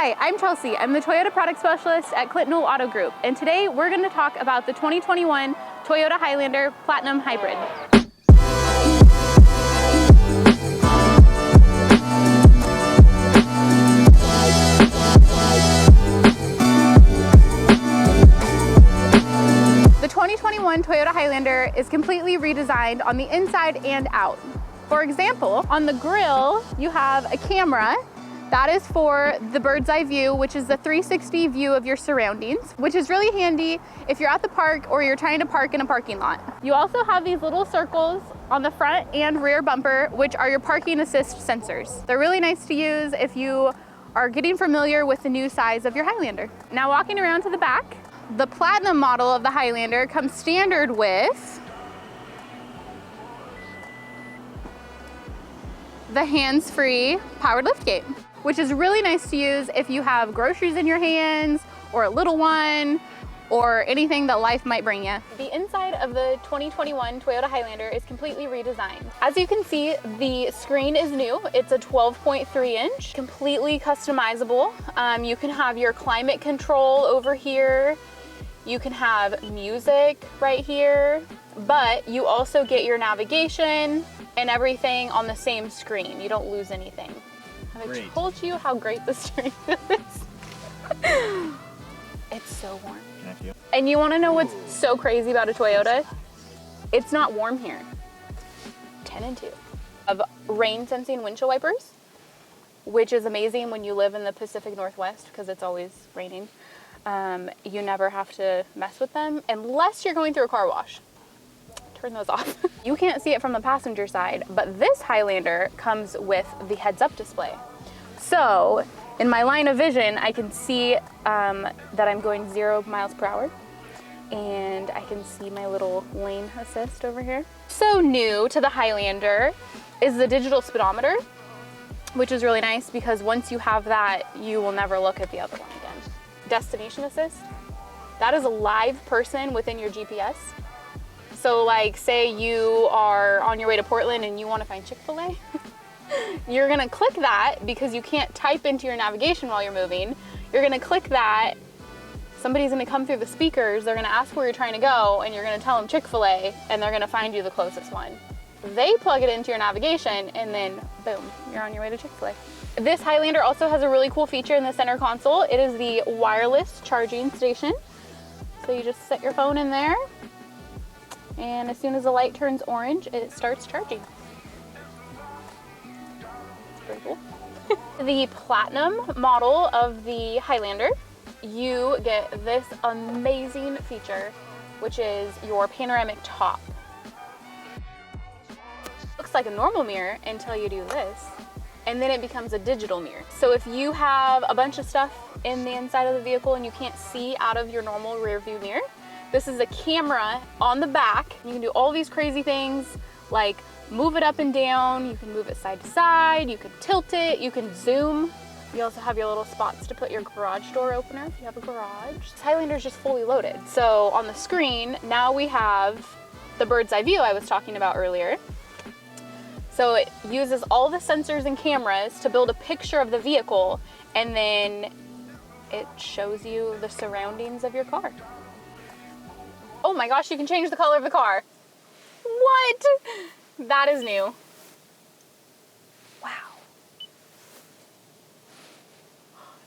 Hi, I'm Chelsea. I'm the Toyota Product Specialist at Clint Newell Auto Group, and today we're going to talk about the 2021 Toyota Highlander Platinum Hybrid. The 2021 Toyota Highlander is completely redesigned on the inside and out. For example, on the grille, you have a camera. That is for the bird's eye view, which is the 360 view of your surroundings, which is really handy if you're at the park or you're trying to park in a parking lot. You also have these little circles on the front and rear bumper, which are your parking assist sensors. They're really nice to use if you are getting familiar with the new size of your Highlander. Now walking around to the back, the Platinum model of the Highlander comes standard with the hands-free powered liftgate, which is really nice to use if you have groceries in your hands or a little one or anything that life might bring you. The inside of the 2021 Toyota Highlander is completely redesigned. As you can see, the screen is new. It's a 12.3 inch, completely customizable. You can have your climate control over here. You can have music right here, but you also get your navigation and everything on the same screen. You don't lose anything. Have I told you how great the steering is? It's so warm. Thank you. And you want to know what's so crazy about a Toyota? It's not warm here. 10 and 2. Of rain sensing windshield wipers, which is amazing when you live in the Pacific Northwest because it's always raining. You never have to mess with them unless you're going through a car wash. Turn those off. You can't see it from the passenger side, but this Highlander comes with the heads-up display. So in my line of vision, I can see that I'm going 0 miles per hour, and I can see my little lane assist over here. So new to the Highlander is the digital speedometer, which is really nice because once you have that, you will never look at the other one again. Destination assist, that is a live person within your GPS. So like say you are on your way to Portland and you want to find Chick-fil-A, you're going to click that because you can't type into your navigation while you're moving. You're going to click that, somebody's going to come through the speakers, they're going to ask where you're trying to go, and you're going to tell them Chick-fil-A, and they're going to find you the closest one. They plug it into your navigation, and then boom, you're on your way to Chick-fil-A. This Highlander also has a really cool feature in the center console. It is the wireless charging station. So you just set your phone in there, and as soon as the light turns orange, it starts charging. It's pretty cool. The Platinum model of the Highlander, you get this amazing feature, which is your panoramic top. Looks like a normal mirror until you do this, and then it becomes a digital mirror. So if you have a bunch of stuff in the inside of the vehicle and you can't see out of your normal rear view mirror, this is a camera on the back. You can do all these crazy things like move it up and down, you can move it side to side, you can tilt it, you can zoom. You also have your little spots to put your garage door opener if you have a garage. This Highlander is just fully loaded. So on the screen, now we have the bird's eye view I was talking about earlier. So it uses all the sensors and cameras to build a picture of the vehicle, and then it shows you the surroundings of your car. Oh my gosh, you can change the color of the car. What? That is new. Wow.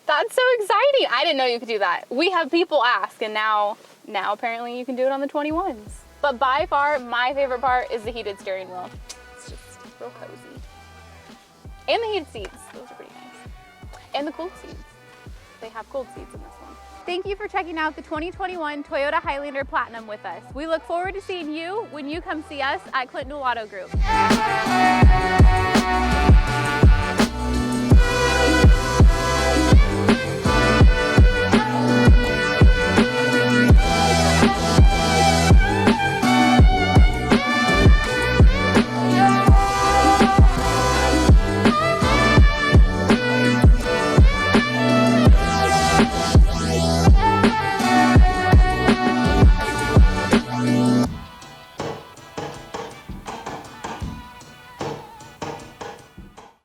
That's so exciting. I didn't know you could do that. We have people ask, and now apparently you can do it on the 21s. But by far, my favorite part is the heated steering wheel. It's just real cozy. And the heated seats, those are pretty nice. And the cooled seats. They have cooled seats in this one. Thank you for checking out the 2021 Toyota Highlander Platinum with us. We look forward to seeing you when you come see us at Clint Newell Auto Group.